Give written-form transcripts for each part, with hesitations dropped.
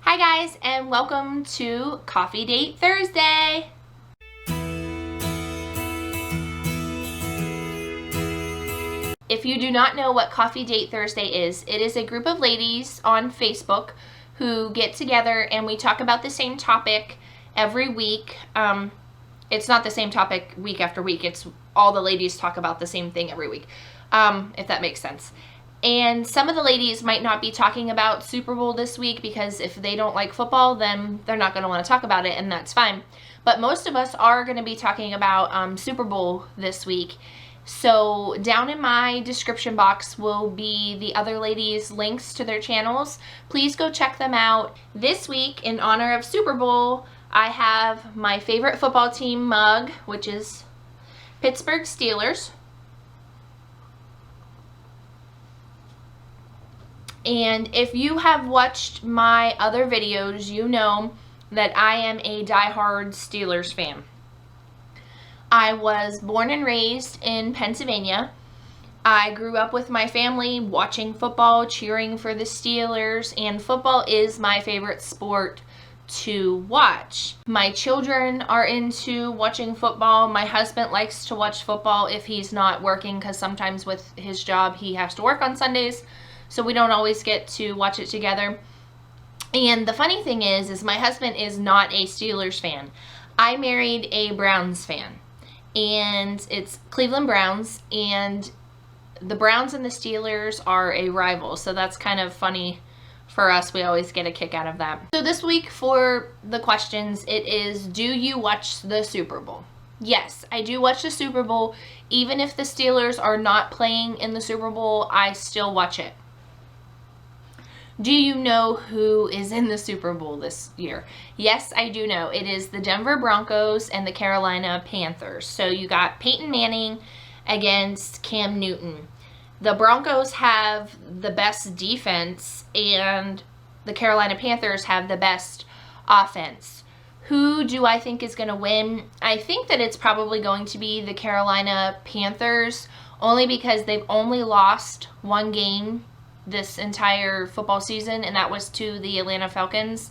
Hi guys, and welcome to Coffee Date Thursday. If you do not know what Coffee Date Thursday is, it is a group of ladies on Facebook who get together and we talk about the same topic every week. It's not the same topic week after week. It's all the ladies talk about the same thing every week, if that makes sense. And some of the ladies might not be talking about Super Bowl this week because if they don't like football, then they're not going to want to talk about it, and that's fine. But most of us are going to be talking about Super Bowl this week. So down in my description box will be the other ladies' links to their channels. Please go check them out. This week, in honor of Super Bowl, I have my favorite football team mug, which is Pittsburgh Steelers. And if you have watched my other videos, you know that I am a diehard Steelers fan. I was born and raised in Pennsylvania. I grew up with my family watching football, cheering for the Steelers, and football is my favorite sport to watch. My children are into watching football. My husband likes to watch football if he's not working, because sometimes with his job he has to work on Sundays. So we don't always get to watch it together. And the funny thing is my husband is not a Steelers fan. I married a Browns fan. And it's Cleveland Browns. And the Browns and the Steelers are a rival. So that's kind of funny for us. We always get a kick out of that. So this week for the questions, it is, do you watch the Super Bowl? Yes, I do watch the Super Bowl. Even if the Steelers are not playing in the Super Bowl, I still watch it. Do you know who is in the Super Bowl this year? Yes, I do know. It is the Denver Broncos and the Carolina Panthers. So you got Peyton Manning against Cam Newton. The Broncos have the best defense and the Carolina Panthers have the best offense. Who do I think is going to win? I think that it's probably going to be the Carolina Panthers, only because they've only lost one game this entire football season, and that was to the Atlanta Falcons.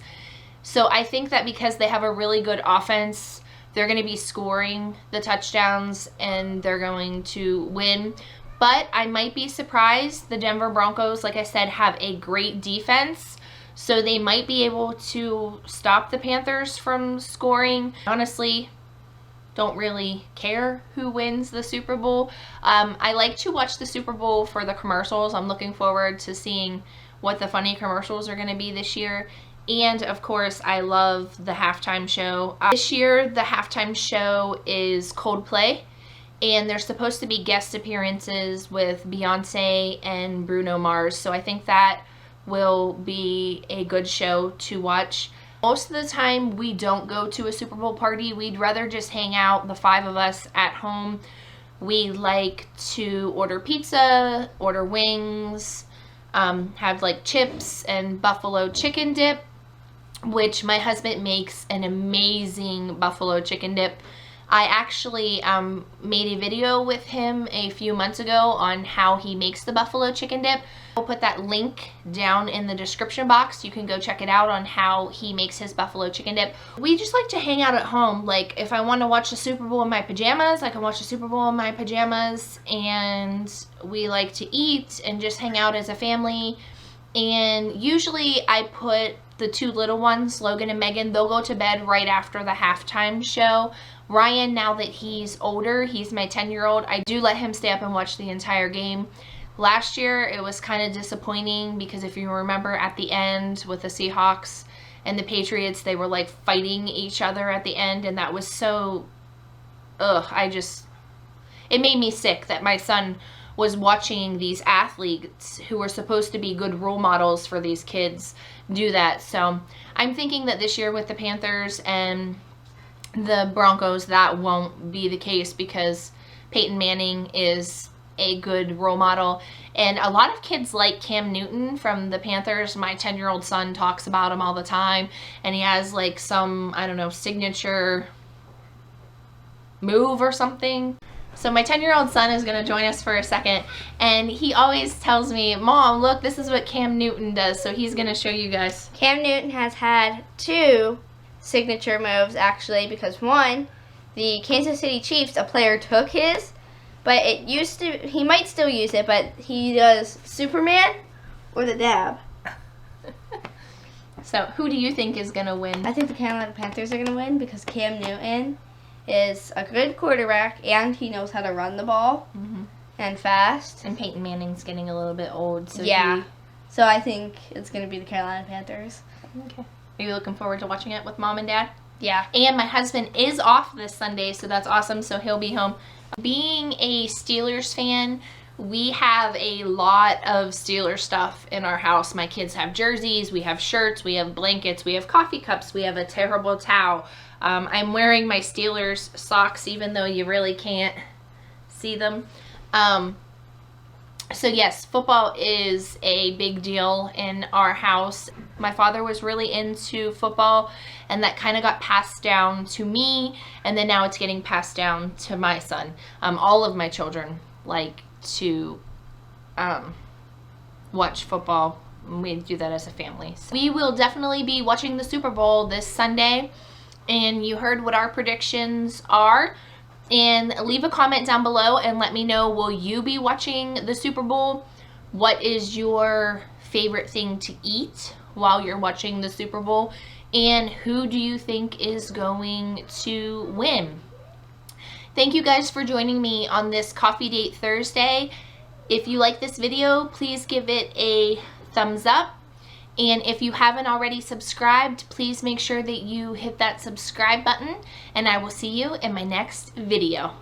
So I think that because they have a really good offense, they're going to be scoring the touchdowns and they're going to win. But I might be surprised. The Denver Broncos, like I said, have a great defense, so they might be able to stop the Panthers from scoring. Honestly, don't really care who wins the Super Bowl. I like to watch the Super Bowl for the commercials. I'm looking forward to seeing what the funny commercials are going to be this year. And of course, I love the halftime show. This year, the halftime show is Coldplay, and there's supposed to be guest appearances with Beyonce and Bruno Mars. So I think that will be a good show to watch. Most of the time, we don't go to a Super Bowl party. We'd rather just hang out, the five of us, at home. We like to order pizza, order wings, have like chips and buffalo chicken dip, which my husband makes an amazing buffalo chicken dip. I actually made a video with him a few months ago on how he makes the buffalo chicken dip. I'll put that link down in the description box. You can go check it out on how he makes his buffalo chicken dip. We just like to hang out at home. Like, if I want to watch the Super Bowl in my pajamas, I can watch the Super Bowl in my pajamas. And we like to eat and just hang out as a family. And usually I put the two little ones, Logan and Megan, they'll go to bed right after the halftime show. Ryan, now that he's older, he's my 10-year-old, I do let him stay up and watch the entire game. Last year, it was kind of disappointing because if you remember at the end with the Seahawks and the Patriots, they were like fighting each other at the end, and that was so, it made me sick that my son was watching these athletes who were supposed to be good role models for these kids do that. So I'm thinking that this year with the Panthers and the Broncos, that won't be the case because Peyton Manning is a good role model. And a lot of kids like Cam Newton from the Panthers. My 10-year-old son talks about him all the time. And he has like some, I don't know, signature move or something. So my 10-year-old son is going to join us for a second, and he always tells me, Mom, look, this is what Cam Newton does. So he's going to show you guys. Cam Newton has had 2 signature moves, actually, because one, the Kansas City Chiefs, a player took his, but it used to, he might still use it, but he does Superman or the dab. So who do you think is going to win? I think the Carolina Panthers are going to win because Cam Newton is a good quarterback and he knows how to run the ball and fast. And Peyton Manning's getting a little bit old. So yeah. So I think it's going to be the Carolina Panthers. Okay. Are you looking forward to watching it with Mom and Dad? Yeah. And my husband is off this Sunday, so that's awesome. So he'll be home. Being a Steelers fan, we have a lot of Steelers stuff in our house. My kids have jerseys, we have shirts, we have blankets, we have coffee cups, we have a terrible towel. I'm wearing my Steelers socks even though you really can't see them. So yes, football is a big deal in our house. My father was really into football, and that kind of got passed down to me, and then now it's getting passed down to my son. All of my children like to watch football. We do that as a family. So we will definitely be watching the Super Bowl this Sunday, and you heard what our predictions are. And leave a comment down below and let me know, will you be watching the Super Bowl? What is your favorite thing to eat while you're watching the Super Bowl? And who do you think is going to win? Thank you guys for joining me on this Coffee Date Thursday. If you like this video, please give it a thumbs up. And if you haven't already subscribed, please make sure that you hit that subscribe button, and I will see you in my next video.